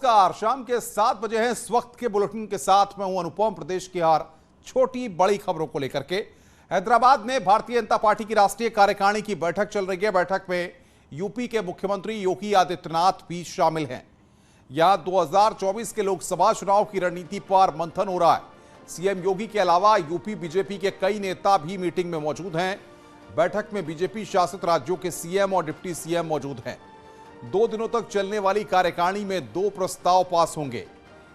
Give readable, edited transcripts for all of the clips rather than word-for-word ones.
नमस्कार, शाम के 7 बजे हैं। इस वक्त के बुलेटिन के साथ मैं हूं अनुपम। प्रदेश की हर छोटी बड़ी खबरों को लेकर के हैदराबाद में भारतीय जनता पार्टी की राष्ट्रीय कार्यकारिणी की बैठक चल रही है। बैठक में यूपी के मुख्यमंत्री योगी आदित्यनाथ भी शामिल हैं। यहां 2024 के लोकसभा चुनाव की रणनीति पर मंथन हो रहा है। सीएम योगी के अलावा यूपी बीजेपी के कई नेता भी मीटिंग में मौजूद हैं। बैठक में बीजेपी शासित राज्यों के सीएम और डिप्टी सीएम मौजूद हैं। 2 दिनों तक चलने वाली कार्यकारिणी में 2 प्रस्ताव पास होंगे।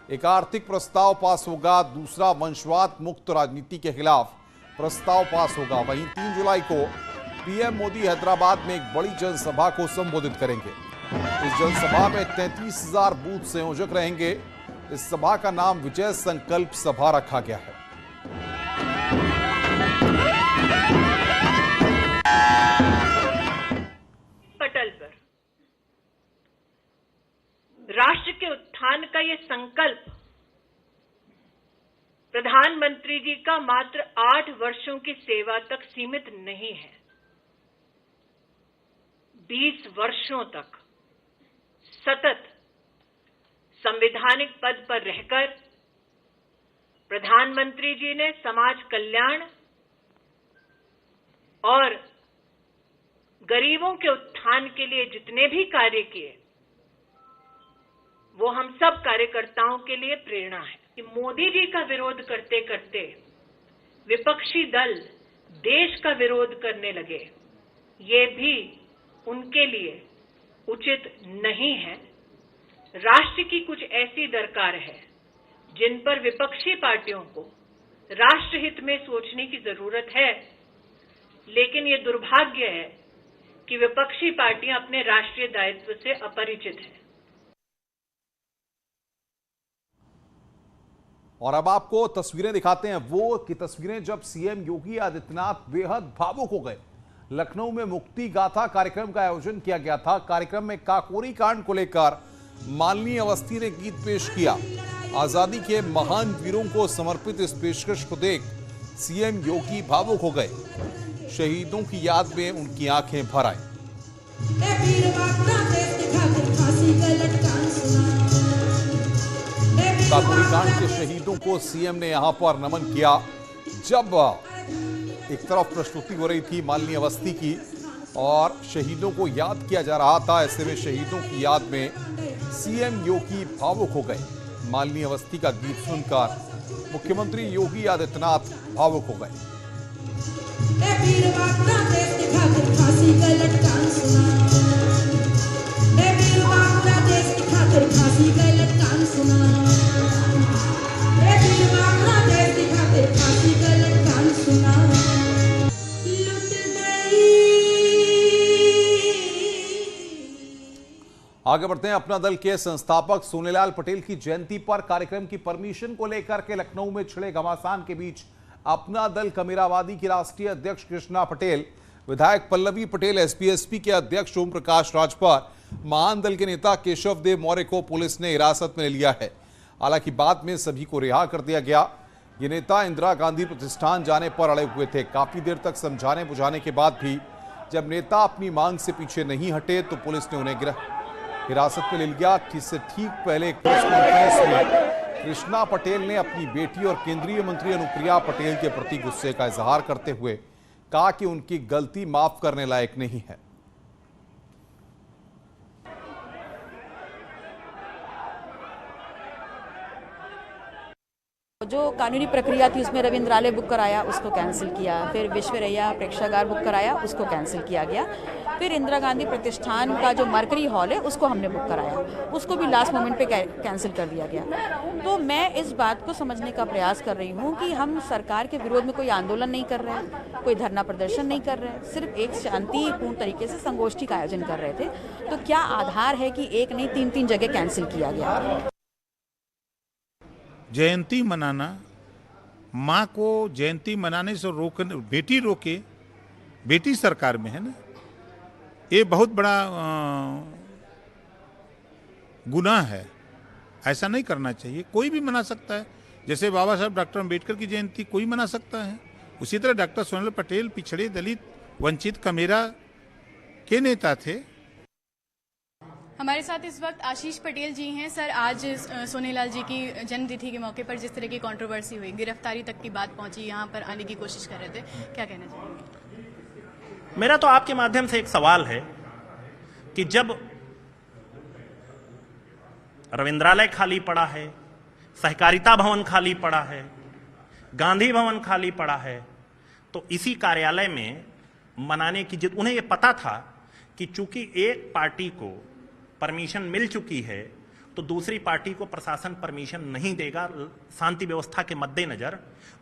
एक आर्थिक प्रस्ताव पास होगा, दूसरा वंशवाद मुक्त राजनीति के खिलाफ प्रस्ताव पास होगा। वहीं 3 जुलाई को पीएम मोदी हैदराबाद में एक बड़ी जनसभा को संबोधित करेंगे। इस जनसभा में 33,000 बूथ संयोजक रहेंगे। इस सभा का नाम विजय संकल्प सभा रखा गया है। पटल पर राष्ट्र के उत्थान का ये संकल्प प्रधानमंत्री जी का मात्र 8 वर्षों की सेवा तक सीमित नहीं है। 20 वर्षों तक सतत संवैधानिक पद पर रहकर प्रधानमंत्री जी ने समाज कल्याण और गरीबों के उत्थान के लिए जितने भी कार्य किए, वो हम सब कार्यकर्ताओं के लिए प्रेरणा है। कि मोदी जी का विरोध करते करते विपक्षी दल देश का विरोध करने लगे, ये भी उनके लिए उचित नहीं है। राष्ट्र की कुछ ऐसी दरकार है जिन पर विपक्षी पार्टियों को राष्ट्रहित में सोचने की जरूरत है, लेकिन ये दुर्भाग्य है कि विपक्षी पार्टियां अपने राष्ट्रीय दायित्व से अपरिचित हैं। और अब आपको तस्वीरें दिखाते हैं, वो की तस्वीरें जब सीएम योगी आदित्यनाथ बेहद भावुक हो गए। लखनऊ में मुक्ति गाथा कार्यक्रम का आयोजन किया गया था। कार्यक्रम में काकोरी कांड को लेकर माननीय अवस्थी ने गीत पेश किया। आजादी के महान वीरों को समर्पित इस पेशकश को देख सीएम योगी भावुक हो गए। शहीदों की याद में उनकी आंखें भर आई। काकोरी कांड के शहीदों को सीएम ने यहां पर नमन किया। जब एक तरफ प्रस्तुति हो रही थी माननीय अवस्थी की और शहीदों को याद किया जा रहा था, ऐसे में शहीदों की याद में सीएम योगी भावुक हो गए। माननीय अवस्थी का गीत सुनकर मुख्यमंत्री योगी आदित्यनाथ भावुक हो गए। आगे बढ़ते हैं। अपना दल के संस्थापक सोनेलाल पटेल की जयंती पर कार्यक्रम की परमिशन को लेकर के लखनऊ में छिड़े घमासान के बीच अपना दल कमेरावादी की राष्ट्रीय अध्यक्ष कृष्णा पटेल, विधायक पल्लवी पटेल, एसपी के अध्यक्ष ओम प्रकाश राजभर, महान दल के नेता केशव देव मौर्य को पुलिस ने हिरासत में लिया है। हालांकि बाद में सभी को रिहा कर दिया गया। ये नेता इंदिरा गांधी प्रतिष्ठान जाने पर अड़े हुए थे। काफी देर तक समझाने बुझाने के बाद भी जब नेता अपनी मांग से पीछे नहीं हटे तो पुलिस ने उन्हें हिरासत में ले लिया। इससे ठीक पहले प्रेस कॉन्फ्रेंस में कृष्णा पटेल ने अपनी बेटी और केंद्रीय मंत्री अनुप्रिया पटेल के प्रति गुस्से का इजहार करते हुए कहा कि उनकी गलती माफ करने लायक नहीं है। जो कानूनी प्रक्रिया थी उसमें रविंद्रालय बुक कराया, उसको कैंसिल किया। फिर विश्वरैया प्रेक्षागार बुक कराया, उसको कैंसिल किया गया। फिर इंदिरा गांधी प्रतिष्ठान का जो मरकरी हॉल है उसको हमने बुक कराया, उसको भी लास्ट मोमेंट पे कैंसिल कर दिया गया। तो मैं इस बात को समझने का प्रयास कर रही हूँ कि हम सरकार के विरोध में कोई आंदोलन नहीं कर रहे हैं, कोई धरना प्रदर्शन नहीं कर रहे हैं, सिर्फ एक शांतिपूर्ण तरीके से संगोष्ठी का आयोजन कर रहे थे। तो क्या आधार है कि एक नहीं 3 जगह कैंसिल किया गया? जयंती मनाना, माँ को जयंती मनाने से रोकने, बेटी रोके, बेटी सरकार में है ना, ये बहुत बड़ा गुनाह है। ऐसा नहीं करना चाहिए। कोई भी मना सकता है, जैसे बाबा साहब डॉक्टर अम्बेडकर की जयंती कोई मना सकता है, उसी तरह डॉक्टर सोनेलाल पटेल पिछड़े, दलित, वंचित, कमेरा के नेता थे। हमारे साथ इस वक्त आशीष पटेल जी हैं। सर, आज सोनेलाल जी की जन्मतिथि के मौके पर जिस तरह की कंट्रोवर्सी हुई, गिरफ्तारी तक की बात पहुंची, यहाँ पर आने की कोशिश कर रहे थे, क्या कहना चाहेंगे? मेरा तो आपके माध्यम से एक सवाल है कि जब रविंद्रालय खाली पड़ा है, सहकारिता भवन खाली पड़ा है, गांधी भवन खाली पड़ा है, तो इसी कार्यालय में मनाने की जिद, उन्हें यह पता था कि चूंकि एक पार्टी को परमिशन मिल चुकी है तो दूसरी पार्टी को प्रशासन परमिशन नहीं देगा शांति व्यवस्था के मद्देनजर,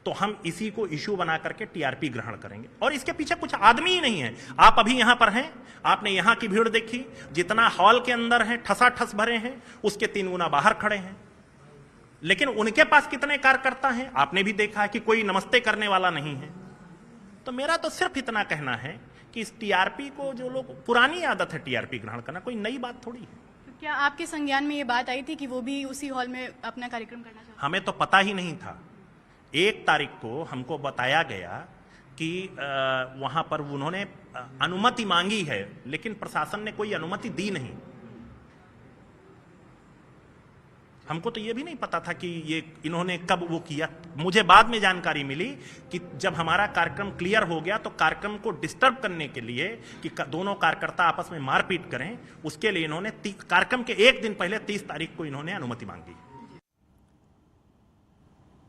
तो हम इसी को इश्यू बना करके टीआरपी ग्रहण करेंगे। और इसके पीछे कुछ आदमी ही नहीं है। आप अभी यहां पर हैं, आपने यहां की भीड़ देखी, जितना हॉल के अंदर है ठसाठस भरे हैं, उसके 3 गुना बाहर खड़े हैं। लेकिन उनके पास कितने कार्यकर्ता हैं आपने भी देखा है कि कोई नमस्ते करने वाला नहीं है। तो मेरा तो सिर्फ इतना कहना है कि इस टीआरपी को, जो लोग, पुरानी आदत है टीआरपी ग्रहण करना, कोई नई बात थोड़ी है। तो क्या आपके संज्ञान में ये बात आई थी कि वो भी उसी हॉल में अपना कार्यक्रम करना चाहते? हमें तो पता ही नहीं था। 1 तारीख को हमको बताया गया कि वहां पर उन्होंने अनुमति मांगी है, लेकिन प्रशासन ने कोई अनुमति दी नहीं। हमको तो ये भी नहीं पता था कि ये इन्होंने कब वो किया। मुझे बाद में जानकारी मिली कि जब हमारा कार्यक्रम क्लियर हो गया तो कार्यक्रम को डिस्टर्ब करने के लिए कि दोनों कार्यकर्ता आपस में मारपीट करें, उसके लिए इन्होंने कार्यक्रम के 1 दिन पहले 30 तारीख को इन्होंने अनुमति मांगी।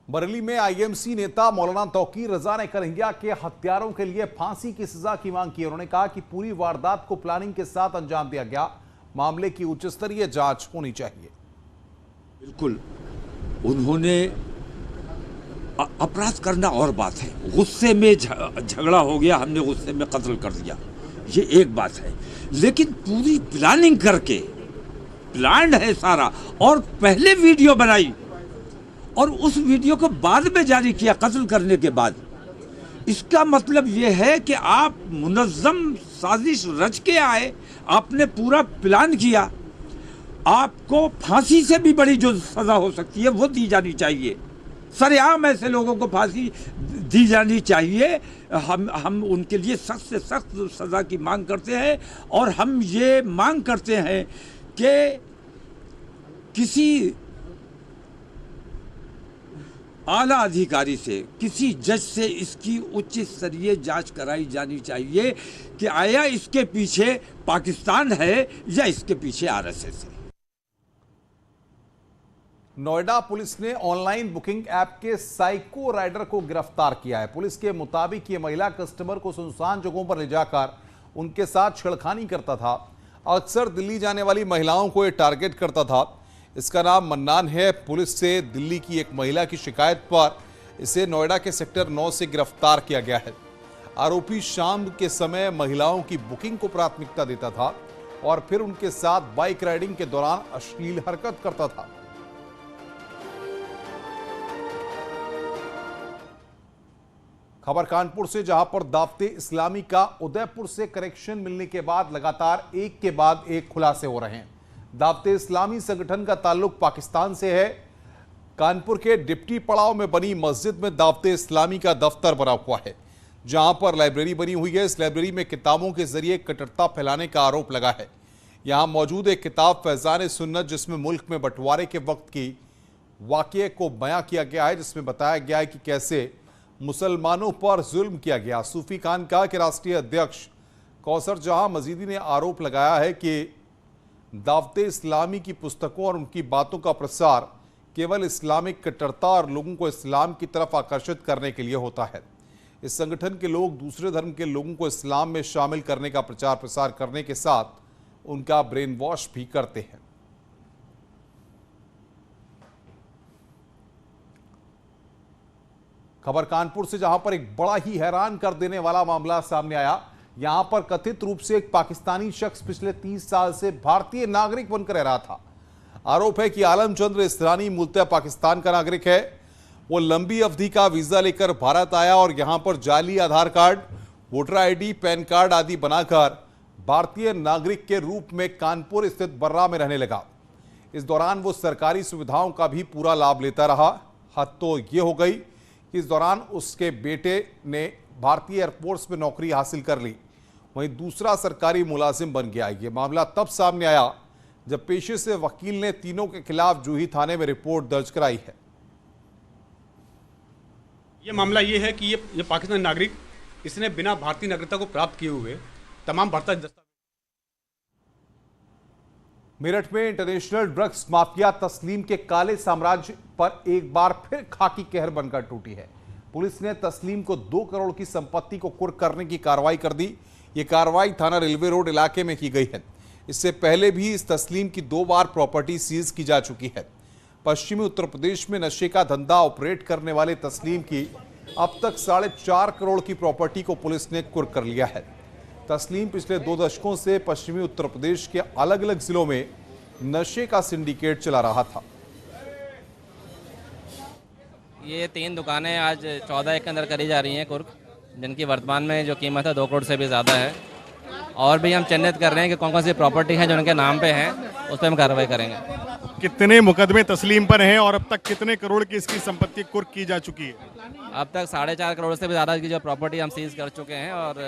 बरेली में आईएमसी नेता मौलाना तौकीर रजा ने कन्हैया के हत्यारों के लिए फांसी की सजा की मांग की। उन्होंने कहा कि पूरी वारदात को प्लानिंग के साथ अंजाम दिया गया, मामले की उच्च स्तरीय जांच होनी चाहिए। बिल्कुल, उन्होंने अपराध करना और बात है, गुस्से में झगड़ा हो गया, हमने गुस्से में कत्ल कर दिया, ये एक बात है। लेकिन पूरी प्लानिंग करके, प्लान है सारा, और पहले वीडियो बनाई और उस वीडियो को बाद में जारी किया कत्ल करने के बाद। इसका मतलब ये है कि आप मुनज़्ज़म साजिश रच के आए, आपने पूरा प्लान किया। आपको फांसी से भी बड़ी जो सजा हो सकती है वो दी जानी चाहिए। सरेआम ऐसे लोगों को फांसी दी जानी चाहिए। हम उनके लिए सख्त से सख्त सजा की मांग करते हैं, और हम ये मांग करते हैं कि किसी आला अधिकारी से, किसी जज से इसकी उच्च स्तरीय जांच कराई जानी चाहिए कि आया इसके पीछे पाकिस्तान है या इसके पीछे आरएसएस है। नोएडा पुलिस ने ऑनलाइन बुकिंग ऐप के साइको राइडर को गिरफ्तार किया है। पुलिस के मुताबिक ये महिला कस्टमर को सुनसान जगहों पर ले जाकर उनके साथ छेड़खानी करता था। अक्सर दिल्ली जाने वाली महिलाओं को ये टारगेट करता था। इसका नाम मन्नान है। पुलिस से दिल्ली की एक महिला की शिकायत पर इसे नोएडा के सेक्टर 9 से गिरफ्तार किया गया है। आरोपी शाम के समय महिलाओं की बुकिंग को प्राथमिकता देता था और फिर उनके साथ बाइक राइडिंग के दौरान अश्लील हरकत करता था। खबर कानपुर से, जहां पर दावते इस्लामी का उदयपुर से कनेक्शन मिलने के बाद लगातार एक के बाद एक खुलासे हो रहे हैं। दावते इस्लामी संगठन का ताल्लुक पाकिस्तान से है। कानपुर के डिप्टी पड़ाव में बनी मस्जिद में दावते इस्लामी का दफ्तर बना हुआ है, जहां पर लाइब्रेरी बनी हुई है। इस लाइब्रेरी में किताबों के जरिए कट्टरता फैलाने का आरोप लगा है। यहां मौजूद एक किताब फैजान सुन्नत, जिसमें मुल्क में बंटवारे के वक्त की वाकये को बयां किया गया है, जिसमें बताया गया है कि कैसे मुसलमानों पर जुल्म किया गया। सूफी खानकाह के राष्ट्रीय अध्यक्ष कौसर जहां मजीदी ने आरोप लगाया है कि दावते इस्लामी की पुस्तकों और उनकी बातों का प्रसार केवल इस्लामिक कट्टरता और लोगों को इस्लाम की तरफ आकर्षित करने के लिए होता है। इस संगठन के लोग दूसरे धर्म के लोगों को इस्लाम में शामिल करने का प्रचार प्रसार करने के साथ उनका ब्रेन वॉश भी करते हैं। खबर कानपुर से, जहां पर एक बड़ा ही हैरान कर देने वाला मामला सामने आया। यहां पर कथित रूप से एक पाकिस्तानी शख्स पिछले 30 साल से भारतीय नागरिक बनकर रह रहा था। आरोप है कि आलमचंद्र इसरानी मूलतः पाकिस्तान का नागरिक है। वो लंबी अवधि का वीजा लेकर भारत आया और यहां पर जाली Aadhaar card, voter ID, PAN card आदि बनाकर भारतीय नागरिक के रूप में कानपुर स्थित बर्रा में रहने लगा। इस दौरान वो सरकारी सुविधाओं का भी पूरा लाभ लेता रहा। हद तो ये हो गई कि इस दौरान उसके बेटे ने भारतीय एयरफोर्स में नौकरी हासिल कर ली, वहीं दूसरा सरकारी मुलाजिम बन गया। ये मामला तब सामने आया जब पेशे से वकील ने तीनों के खिलाफ जूही थाने में रिपोर्ट दर्ज कराई है। ये मामला ये है कि ये पाकिस्तानी नागरिक, इसने बिना भारतीय नागरिकता को प्राप्त किए हुए तमाम भारतीय दस्तावेज। मेरठ में इंटरनेशनल ड्रग्स माफिया तस्लीम के काले साम्राज्य पर एक बार फिर खाकी कहर बनकर टूटी है। पुलिस ने तस्लीम को 2 करोड़ की संपत्ति को कुर्क करने की कार्रवाई कर दी। ये कार्रवाई थाना रेलवे रोड इलाके में की गई है। इससे पहले भी इस तस्लीम की 2 बार प्रॉपर्टी सीज की जा चुकी है। पश्चिमी उत्तर प्रदेश में नशे का धंधा ऑपरेट करने वाले तस्लीम की अब तक 4.5 करोड़ की प्रॉपर्टी को पुलिस ने कुर्क कर लिया है। तस्लीम पिछले 2 दशकों से पश्चिमी उत्तर प्रदेश के अलग अलग जिलों में नशे का सिंडिकेट चला रहा था। ये 3 दुकानें आज 14 के अंदर करी जा रही हैं कुर्क, जिनकी वर्तमान में जो कीमत है 2 करोड़ से भी ज़्यादा है। और भी हम चिन्हित कर रहे हैं कि कौन कौन सी प्रॉपर्टी है जो उनके नाम पे है, उस पर हम कार्रवाई करेंगे। कितने मुकदमे तस्लीम पर हैं और अब तक कितने करोड़ की इसकी संपत्ति कुर्क की जा चुकी है? अब तक 4.5 करोड़ से भी ज़्यादा की जो प्रॉपर्टी हम सीज कर चुके हैं और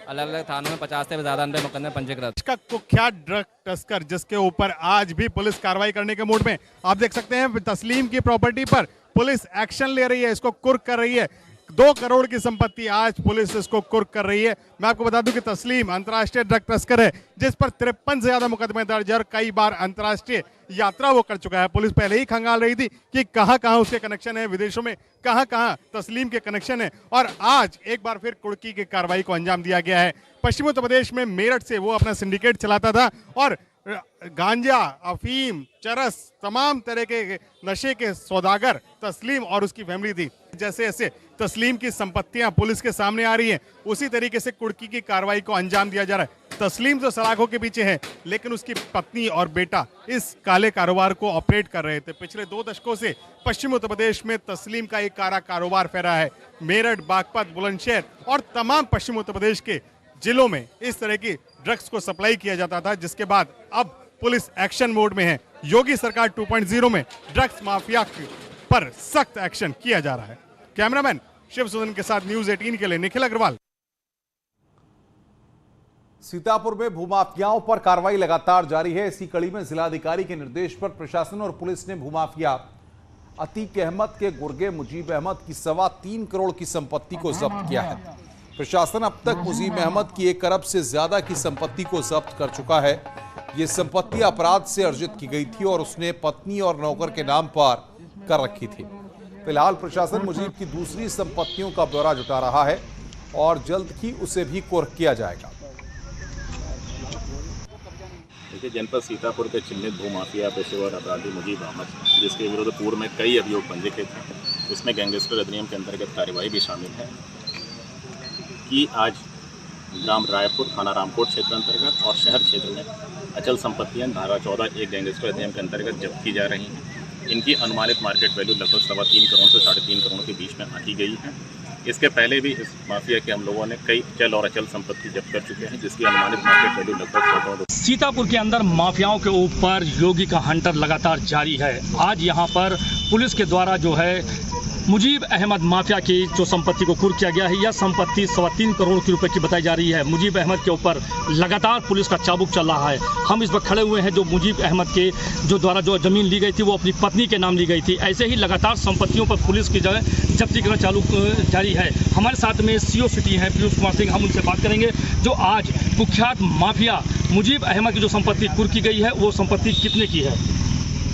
अलग अलग थानों में 50 से भी ज़्यादा उन पे मुकदमे पंजीकृत। इसका कुख्यात ड्रग तस्कर जिसके ऊपर आज भी पुलिस कार्रवाई करने के मूड में, आप देख सकते हैं तस्लीम की प्रॉपर्टी पर पुलिस एक्शन ले रही है, इसको कुर्क कर रही है। 2 करोड़ की संपत्ति आज पुलिस इसको कुर्क कर रही है। मैं आपको बता दूं कि तस्लीम अंतर्राष्ट्रीय ड्रग तस्कर है, जिस पर 53 से ज्यादा मुकदमे दर्ज है और कई बार अंतर्राष्ट्रीय यात्रा वो कर चुका है। पुलिस पहले ही खंगाल रही थी कि कहां कहां उसके कनेक्शन है, विदेशों में कहां कहां तस्लीम के कनेक्शन है, और आज एक बार फिर कुर्की की कार्रवाई को अंजाम दिया गया है। पश्चिमी उत्तर प्रदेश में मेरठ से वो अपना सिंडिकेट चलाता था और गांजा, अफीम, चरस, तमाम तरह के नशे के सौदागर तस्लीम और उसकी फैमिली थी। जैसे जैसे तस्लीम की संपत्तियां पुलिस के सामने आ रही हैं, उसी तरीके से कुर्की की कार्रवाई को अंजाम दिया जा रहा है। तस्लीम तो सलाखों के पीछे है, लेकिन उसकी पत्नी और बेटा इस काले कारोबार को ऑपरेट कर रहे थे। पिछले 2 दशकों से पश्चिम उत्तर प्रदेश में तस्लीम का एक काला कारोबार फैला है। मेरठ, बागपत, बुलंदशहर और तमाम पश्चिम उत्तर प्रदेश के जिलों में इस तरह की ड्रग्स को सप्लाई किया जाता था, जिसके बाद अब पुलिस एक्शन मोड में है। योगी सरकार 2.0 में ड्रग्स माफिया पर सख्त एक्शन किया जा रहा है। कैमरामैन शिव सुदन के साथ न्यूज़ 18 के लिए निखिल अग्रवाल। सीतापुर में भूमाफियाओं पर कार्रवाई लगातार जारी है। इसी कड़ी में जिलाधिकारी के निर्देश पर प्रशासन और पुलिस ने भूमाफिया अतीक अहमद के गुर्गे मुजीब अहमद की 3.25 करोड़ की संपत्ति को जब्त किया है। प्रशासन अब तक मुजीब अहमद की 1 अरब से ज्यादा की संपत्ति को जब्त कर चुका है। ये संपत्ति अपराध से अर्जित की गई थी और उसने पत्नी और नौकर के नाम पर कर रखी थी। फिलहाल प्रशासन मुजीब की दूसरी संपत्तियों का ब्यौरा जुटा रहा है और जल्द ही उसे भी कुर्क किया जाएगा। देखिए, जनपद सीतापुर के चिन्हित भूमाफिया पेशेवर अपराधी मुजीब अहमद, जिसके विरुद्ध पूर्व में कई अभियोग पंजीकृत हैं, इसमें गैंगस्टर अधिनियम के अंतर्गत कार्यवाही भी शामिल है कि आज ग्राम रायपुर, थाना रामकोट क्षेत्र अंतर्गत और शहर क्षेत्र में अचल संपत्तियां धारा 14(1) गैंगस्टर अधिनियम के अंतर्गत जब्त की जा रही हैं। इनकी अनुमानित मार्केट वैल्यू लगभग 3.25 करोड़ से 3.5 करोड़ के बीच में आंकी गई है। इसके पहले भी इस माफिया के हम लोगों ने कई चल और अचल संपत्ति जब्त कर चुके हैं, जिसकी अनुमानित मार्केट वैल्यू लगभग 100 करोड़। सीतापुर के अंदर माफियाओं के ऊपर योगी का हंटर लगातार जारी है। आज यहाँ पर पुलिस के द्वारा जो है मुजीब अहमद माफिया की जो संपत्ति को कुर्क किया गया है, यह संपत्ति 3.25 करोड़ रुपए की बताई जा रही है। मुजीब अहमद के ऊपर लगातार पुलिस का चाबुक चल रहा है। हम इस वक्त खड़े हुए हैं जो मुजीब अहमद के जो द्वारा जो जमीन ली गई थी वो अपनी पत्नी के नाम ली गई थी। ऐसे ही लगातार संपत्तियों पर पुलिस की जो है जब्ती करना चालू जारी है। हमारे साथ में CO सिटी हैं पीयूष कुमार सिंह, हम उनसे बात करेंगे जो आज कुख्यात माफिया मुजीब अहमद की जो संपत्ति कुर्क की गई है वो संपत्ति कितने की है?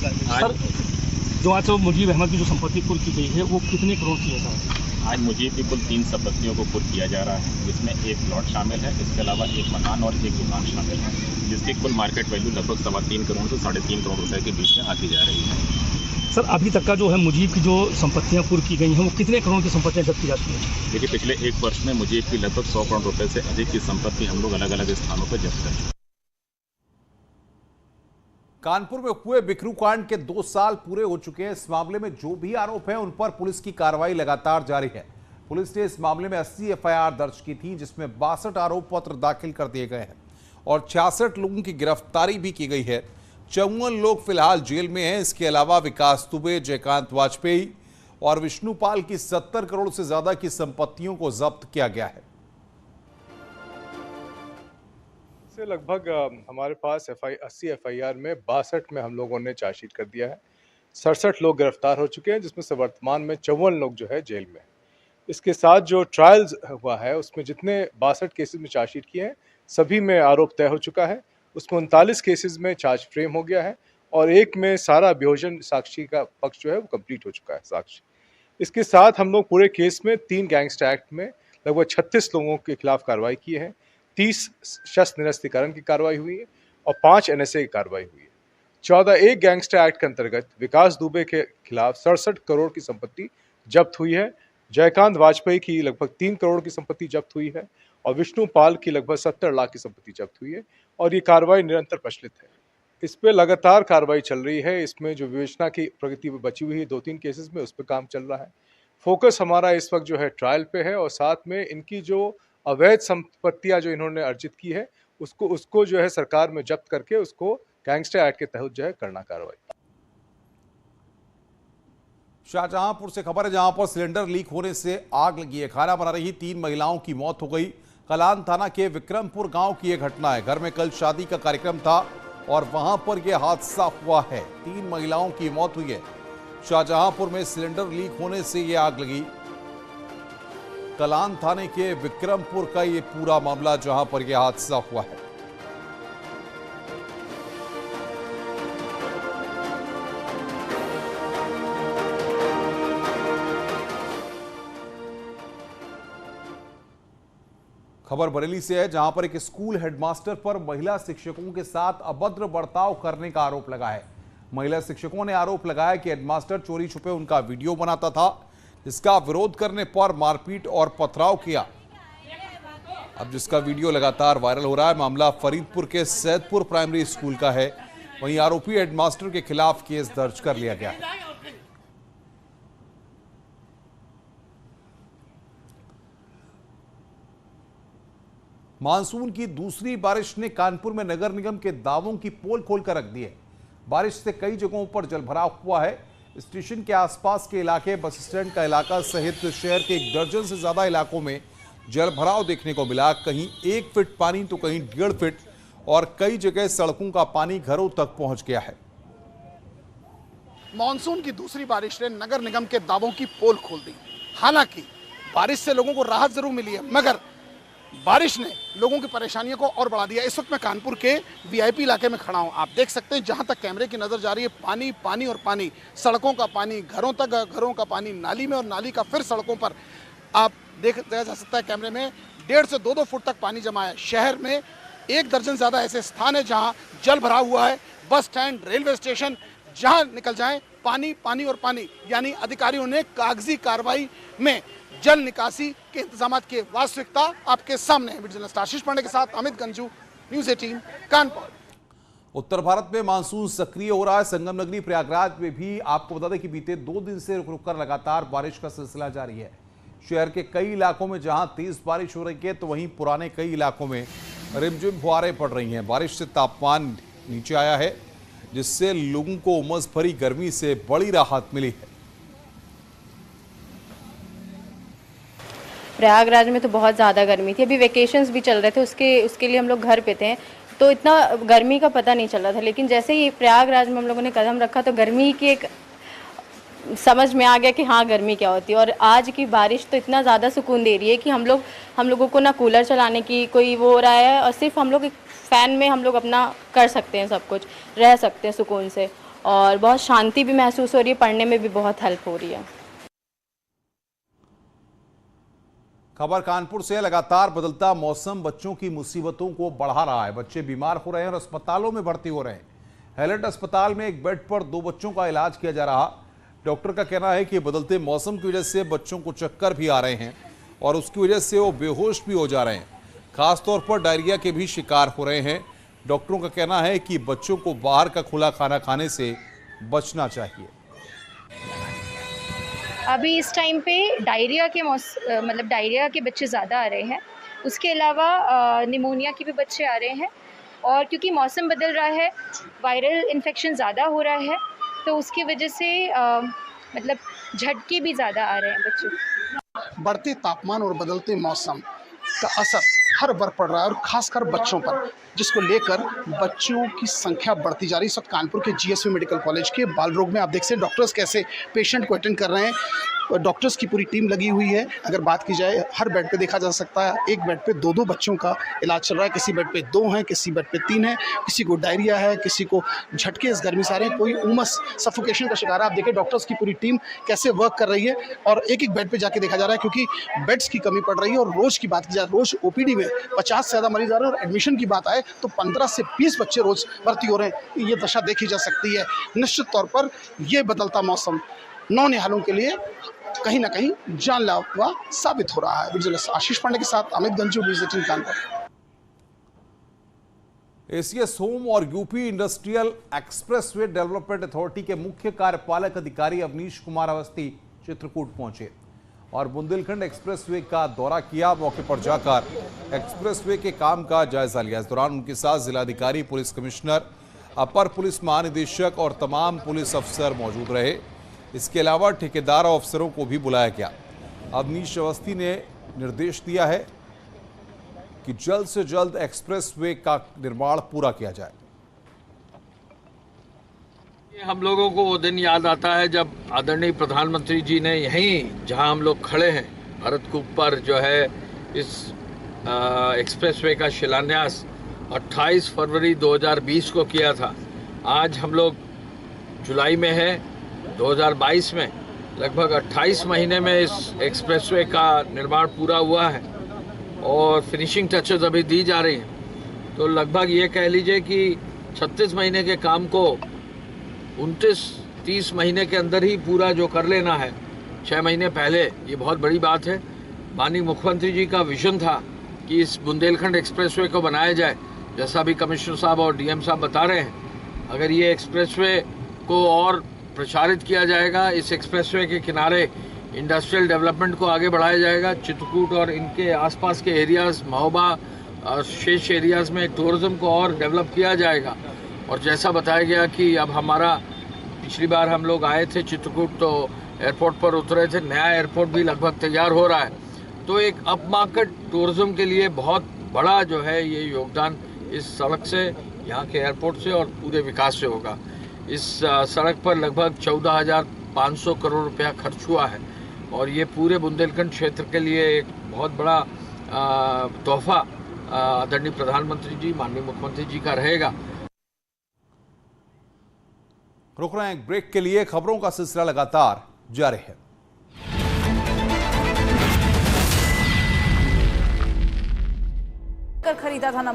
सर, जो आज मुजीब अहमद की जो संपत्ति कुर्क की गई है वो कितने करोड़ की है सर? आज मुजीब की कुल 3 संपत्तियों को कुर्क किया जा रहा है, जिसमें एक प्लॉट शामिल है, इसके अलावा एक मकान और एक दुकान शामिल है, जिसकी कुल मार्केट वैल्यू लगभग 3.25 करोड़ से 3.5 करोड़ रुपए के बीच में आंकी जा रही है। सर, अभी तक का जो है मुजीब की जो संपत्तियां कुर्क की गई हैं वो कितने करोड़ की संपत्तियां जब्त की जाती हैं? देखिए, पिछले 1 वर्ष में मुजीब की लगभग 100 करोड़ रुपए से अधिक की संपत्ति हम लोग अलग अलग स्थानों पर जब्त कर चुके हैं। कानपुर में हुए बिकरू कांड के 2 साल पूरे हो चुके हैं। इस मामले में जो भी आरोप है उन पर पुलिस की कार्रवाई लगातार जारी है। पुलिस ने इस मामले में 80 FIR दर्ज की थी, जिसमें 62 आरोप पत्र दाखिल कर दिए गए हैं और 66 लोगों की गिरफ्तारी भी की गई है। 54 लोग फिलहाल जेल में हैं। इसके अलावा विकास दुबे, जयकांत वाजपेयी और विष्णुपाल की 70 करोड़ से ज्यादा की संपत्तियों को जब्त किया गया है। से लगभग हमारे पास 80 FIR में 62 में हम लोगों ने चार्जशीट कर दिया है। 67 लोग गिरफ्तार हो चुके हैं, जिसमें से वर्तमान में 54 लोग जो है जेल में। इसके साथ जो ट्रायल्स हुआ है उसमें जितने 62 केसेस में चार्जशीट किए हैं सभी में आरोप तय हो चुका है। उसमें 39 केसेस में चार्ज फ्रेम हो गया है और एक में सारा अभियोजन साक्षी का पक्ष जो है वो कंप्लीट हो चुका है साक्षी। इसके साथ हम लोग पूरे केस में 3 गैंगस्टर एक्ट में लगभग 36 लोगों के खिलाफ कार्रवाई की है, 30 शस्त्र निरस्तीकरण की कार्रवाई हुई है और 5 NSA की कार्रवाई हुई है। 14 एक गैंगस्टर एक्ट के अंतर्गत विकास दुबे के खिलाफ 67 करोड़ की संपत्ति जब्त हुई है, जयकांत वाजपेयी की लगभग 3 करोड़ की संपत्ति जब्त हुई है और विष्णु पाल की लगभग 70 लाख की संपत्ति जब्त हुई है और ये कार्रवाई निरंतर प्रचलित है। इस पे लगातार कार्रवाई चल रही है। इसमें जो विवेचना की प्रगति बची हुई है 2-3 केसेस में, उस पर काम चल रहा है। फोकस हमारा इस वक्त जो है ट्रायल पे है और साथ में इनकी जो अवैध संपत्तियां जो इन्होंने अर्जित की है उसको जो है सरकार में जब्त करके उसको गैंगस्टर एक्ट के तहत जो है करना कार्रवाई। शाहजहांपुर से खबर है, जहां पर सिलेंडर लीक होने से आग लगी है। खाना बना रही 3 महिलाओं की मौत हो गई। कलान थाना के विक्रमपुर गांव की यह घटना है। घर में कल शादी का कार्यक्रम था और वहां पर यह हादसा हुआ है। 3 महिलाओं की मौत हुई है। शाहजहांपुर में सिलेंडर लीक होने से यह आग लगी। कलान थाने के विक्रमपुर का यह पूरा मामला जहां पर यह हादसा हुआ है। खबर बरेली से है, जहां पर एक स्कूल हेडमास्टर पर महिला शिक्षकों के साथ अभद्र बर्ताव करने का आरोप लगा है। महिला शिक्षकों ने आरोप लगाया कि हेडमास्टर चोरी छुपे उनका वीडियो बनाता था, जिसका विरोध करने पर मारपीट और पथराव किया। अब जिसका वीडियो लगातार वायरल हो रहा है। मामला फरीदपुर के सैदपुर प्राइमरी स्कूल का है। वहीं आरोपी हेडमास्टर के खिलाफ केस दर्ज कर लिया गया है। मानसून की दूसरी बारिश ने कानपुर में नगर निगम के दावों की पोल खोलकर रख दी है। बारिश से कई जगहों पर जलभराव हुआ है। स्टेशन के आसपास के इलाके, बस स्टैंड का इलाका सहित शहर के 1 दर्जन से ज्यादा इलाकों में जलभराव देखने को मिला। कहीं 1 फीट पानी तो कहीं 1.5 फीट और कई जगह सड़कों का पानी घरों तक पहुंच गया है। मानसून की दूसरी बारिश ने नगर निगम के दावों की पोल खोल दी। हालांकि बारिश से लोगों को राहत जरूर मिली है, मगर बारिश ने लोगों की परेशानियों को और बढ़ा दिया। इस वक्त मैं कानपुर के VIP इलाके में खड़ा हूं। आप देख सकते हैं जहां तक कैमरे की नजर जा रही है, पानी पानी और पानी, सड़कों का पानी, घरों का पानी नाली में और नाली का फिर सड़कों पर। आप देखा जा सकता है कैमरे में 1.5 से 2 फुट तक पानी जमा है। शहर में 1 दर्जन ज्यादा ऐसे स्थान है जहां जल भरा हुआ है। बस स्टैंड, रेलवे स्टेशन, जहां निकल जाए पानी पानी और पानी। यानी अधिकारियों ने कागजी कार्रवाई में जल निकासी के इंतजाम की वास्तविकता आपके सामने है। जर्नलिस्ट आशीष पांडे के साथ अमित गंजू, न्यूज़ 18 कानपुर। उत्तर भारत में मानसून सक्रिय हो रहा है। संगम नगरी प्रयागराज में भी आपको बता दें कि बीते 2 दिन से रुक कर लगातार बारिश का सिलसिला जारी है। शहर के कई इलाकों में जहां तेज बारिश हो रही है, तो वहीं पुराने कई इलाकों में रिमझिम फुहारें पड़ रही हैं। बारिश से तापमान नीचे आया है, जिससे लोगों को उमस भरी गर्मी से बड़ी राहत मिली है। प्रयागराज में तो बहुत ज़्यादा गर्मी थी। अभी वेकेशंस भी चल रहे थे, उसके लिए हम लोग घर पे थे, तो इतना गर्मी का पता नहीं चल रहा था। लेकिन जैसे ही प्रयागराज में हम लोगों ने कदम रखा तो गर्मी की एक समझ में आ गया कि हाँ गर्मी क्या होती है। और आज की बारिश तो इतना ज़्यादा सुकून दे रही है कि हम लोगों को ना कूलर चलाने की कोई वो हो रहा है, और सिर्फ हम लोग एक फ़ैन में हम लोग अपना कर सकते हैं, सब कुछ रह सकते हैं सुकून से, और बहुत शांति भी महसूस हो रही है। पढ़ने में भी बहुत हेल्प हो रही है। खबर कानपुर से। लगातार बदलता मौसम बच्चों की मुसीबतों को बढ़ा रहा है। बच्चे बीमार हो रहे हैं और अस्पतालों में भर्ती हो रहे हैं। हैलेट अस्पताल में एक बेड पर 2 बच्चों का इलाज किया जा रहा। डॉक्टर का कहना है कि बदलते मौसम की वजह से बच्चों को चक्कर भी आ रहे हैं और उसकी वजह से वो बेहोश भी हो जा रहे हैं। खासतौर पर डायरिया के भी शिकार हो रहे हैं। डॉक्टरों का कहना है कि बच्चों को बाहर का खुला खाना खाने से बचना चाहिए। अभी इस टाइम पे डायरिया के बच्चे ज़्यादा आ रहे हैं। उसके अलावा निमोनिया के भी बच्चे आ रहे हैं, और क्योंकि मौसम बदल रहा है, वायरल इन्फेक्शन ज़्यादा हो रहा है, तो उसकी वजह से झटके भी ज़्यादा आ रहे हैं बच्चों। बढ़ते तापमान और बदलते मौसम का असर हर वर्ग पड़ रहा है और खासकर बच्चों पर, जिसको लेकर बच्चों की संख्या बढ़ती जा रही है। इस वक्त कानपुर के जीएसवी मेडिकल कॉलेज के बाल रोग में आप देख सकते हैं डॉक्टर्स कैसे पेशेंट को अटेंड कर रहे हैं। डॉक्टर्स की पूरी टीम लगी हुई है। अगर बात की जाए, हर बेड पे देखा जा सकता है, एक बेड पे 2-2 बच्चों का इलाज चल रहा है। किसी बेड पे 2 हैं, किसी बेड पे 3 हैं, किसी को डायरिया है, किसी को झटके इस गर्मी से आ रहे हैं, कोई उमस सफोकेशन का शिकार है। आप देखिए डॉक्टर्स की पूरी टीम कैसे वर्क कर रही है और एक-एक बेड पे जाके देखा जा रहा है, क्योंकि बेड्स की कमी पड़ रही है। और रोज़ की बात की जाए, रोज़ ओपीडी में 50 से ज़्यादा मरीज आ रहे हैं और एडमिशन की बात आए तो 15 से 20 बच्चे रोज़ भर्ती हो रहे हैं। ये दशा देखी जा सकती है। निश्चित तौर पर ये बदलता मौसम नौनिहालों के लिए कहीं ना कहीं जानलेवा साबित हो रहा है। विजिलेंस आशीष पांडे के साथ Amit Ganju, news 18 Kanpur. ACS home और UP industrial expressway development authority के मुख्य कार्यपालक अधिकारी अवनीश कुमार अवस्थी चित्रकूट पहुंचे और बुंदेलखंड एक्सप्रेसवे का दौरा किया। मौके पर जाकर एक्सप्रेसवे के काम का जायजा लिया। इस दौरान उनके साथ जिलाधिकारी, पुलिस कमिश्नर, अपर पुलिस महानिदेशक और तमाम पुलिस अफसर मौजूद रहे। इसके अलावा ठेकेदार और अफसरों को भी बुलाया गया। अवनीश अवस्थी ने निर्देश दिया है कि जल्द से जल्द एक्सप्रेसवे का निर्माण पूरा किया जाए। हम लोगों को वो दिन याद आता है जब आदरणीय प्रधानमंत्री जी ने यहीं जहां हम लोग खड़े हैं भरतकूप पर जो है इस एक्सप्रेसवे का शिलान्यास 28 फरवरी 2020 को किया था। आज हम लोग जुलाई में है 2022 में, लगभग 28 महीने में इस एक्सप्रेसवे का निर्माण पूरा हुआ है और फिनिशिंग टचेस अभी दी जा रही हैं। तो लगभग ये कह लीजिए कि 36 महीने के काम को 29-30 महीने के अंदर ही पूरा जो कर लेना है 6 महीने पहले, ये बहुत बड़ी बात है। माननीय मुख्यमंत्री जी का विजन था कि इस बुंदेलखंड एक्सप्रेसवे को बनाया जाए, जैसा भी कमिश्नर साहब और डीएम साहब बता रहे हैं। अगर ये एक्सप्रेसवे को और प्रचारित किया जाएगा, इस एक्सप्रेसवे के किनारे इंडस्ट्रियल डेवलपमेंट को आगे बढ़ाया जाएगा, चित्रकूट और इनके आसपास के एरियाज़, महोबा और शेष एरियाज़ में टूरिज़्म को और डेवलप किया जाएगा। और जैसा बताया गया कि अब हमारा पिछली बार हम लोग आए थे चित्रकूट तो एयरपोर्ट पर उतरे थे, नया एयरपोर्ट भी लगभग तैयार हो रहा है। तो एक अप मार्केट टूरिज़्म के लिए बहुत बड़ा जो है ये योगदान इस सड़क से, यहाँ के एयरपोर्ट से और पूरे विकास से होगा। इस सड़क पर लगभग 14,500 करोड़ रुपया खर्च हुआ है और ये पूरे बुंदेलखंड क्षेत्र के लिए एक बहुत बड़ा तोहफा आदरणीय प्रधानमंत्री जी, माननीय मुख्यमंत्री जी का रहेगा। रुक रहे हैं एक ब्रेक के लिए। खबरों का सिलसिला लगातार जारी है। खरीदा था ना